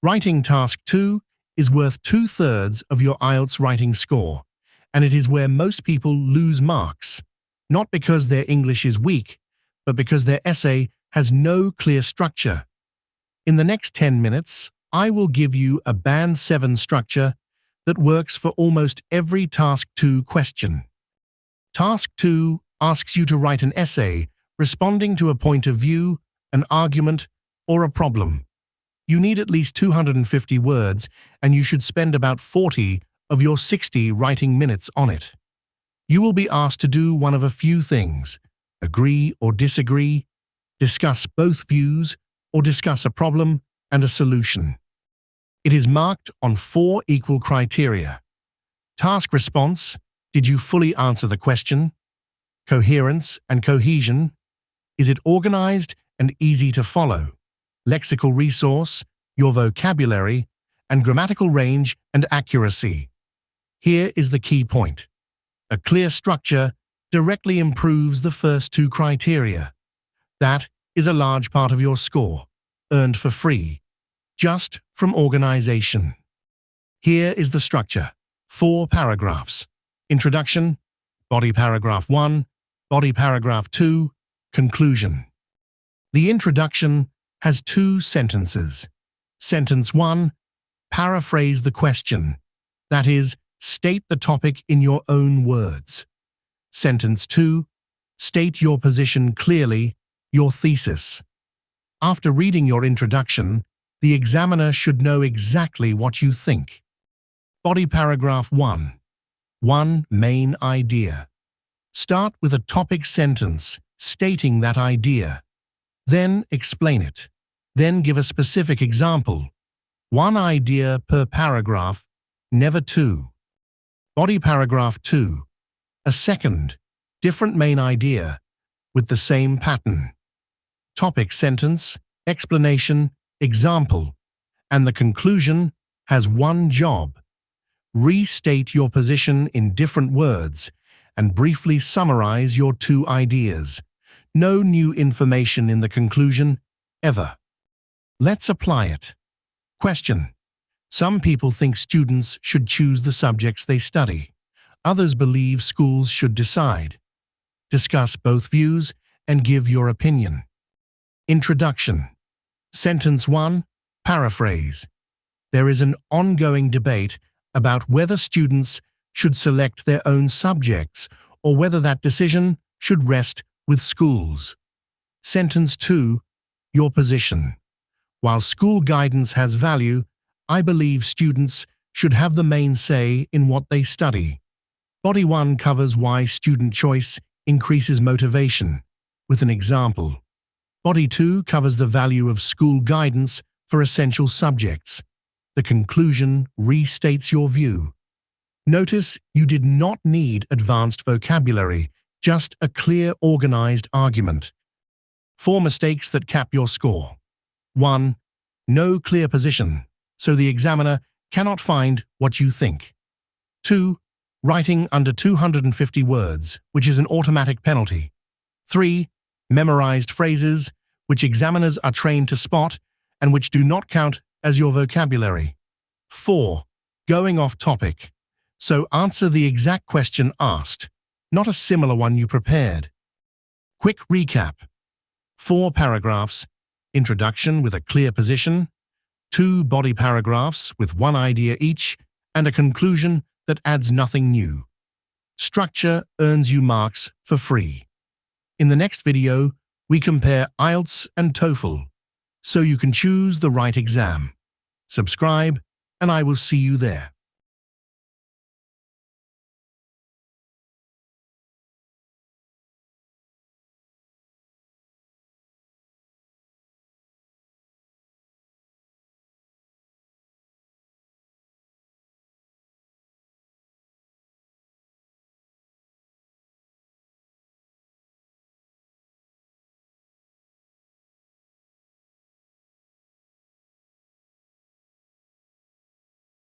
Writing Task 2 is worth 2/3 of your IELTS writing score, and it is where most people lose marks, not because their English is weak, but because their essay has no clear structure. In the next 10 minutes, I will give you a Band 7 structure that works for almost every Task 2 question. Task 2 asks you to write an essay responding to a point of view, an argument, or a problem. You need at least 250 words, and you should spend about 40 of your 60 writing minutes on it. You will be asked to do one of a few things: agree or disagree, discuss both views, or discuss a problem and a solution. It is marked on 4 equal criteria. Task response: did you fully answer the question? Coherence and cohesion: is it organized and easy to follow? Lexical resource: your vocabulary, and grammatical range and accuracy. Here is the key point. A clear structure directly improves the first 2 criteria. That is a large part of your score, earned for free, just from organization. Here is the structure: 4 paragraphs. Introduction, body paragraph 1, body paragraph 2, conclusion. The introduction has 2 sentences. Sentence 1, paraphrase the question. That is, state the topic in your own words. Sentence 2, state your position clearly, your thesis. After reading your introduction, the examiner should know exactly what you think. Body paragraph 1. 1 main idea. Start with a topic sentence stating that idea. Then explain it. Then give a specific example. 1 idea per paragraph, never 2. Body paragraph 2. A second, different main idea with the same pattern. Topic sentence, explanation, example, and the conclusion has 1 job. Restate your position in different words and briefly summarize your 2 ideas. No new information in the conclusion, ever. Let's apply it. Question: some people think students should choose the subjects they study. Others believe schools should decide. Discuss both views and give your opinion. Introduction. Sentence 1, paraphrase. There is an ongoing debate about whether students should select their own subjects or whether that decision should rest with schools. Sentence 2, your position. While school guidance has value, I believe students should have the main say in what they study. Body 1 covers why student choice increases motivation, with an example. Body 2 covers the value of school guidance for essential subjects. The conclusion restates your view. Notice you did not need advanced vocabulary, just a clear, organized argument. 4 mistakes that cap your score. 1. No clear position, so the examiner cannot find what you think. 2. Writing under 250 words, which is an automatic penalty. 3. Memorized phrases, which examiners are trained to spot and which do not count as your vocabulary. 4. Going off topic, so answer the exact question asked, not a similar one you prepared. Quick recap. 4 paragraphs, introduction with a clear position, 2 body paragraphs with 1 idea each, and a conclusion that adds nothing new. Structure earns you marks for free. In the next video, we compare IELTS and TOEFL, so you can choose the right exam. Subscribe, and I will see you there.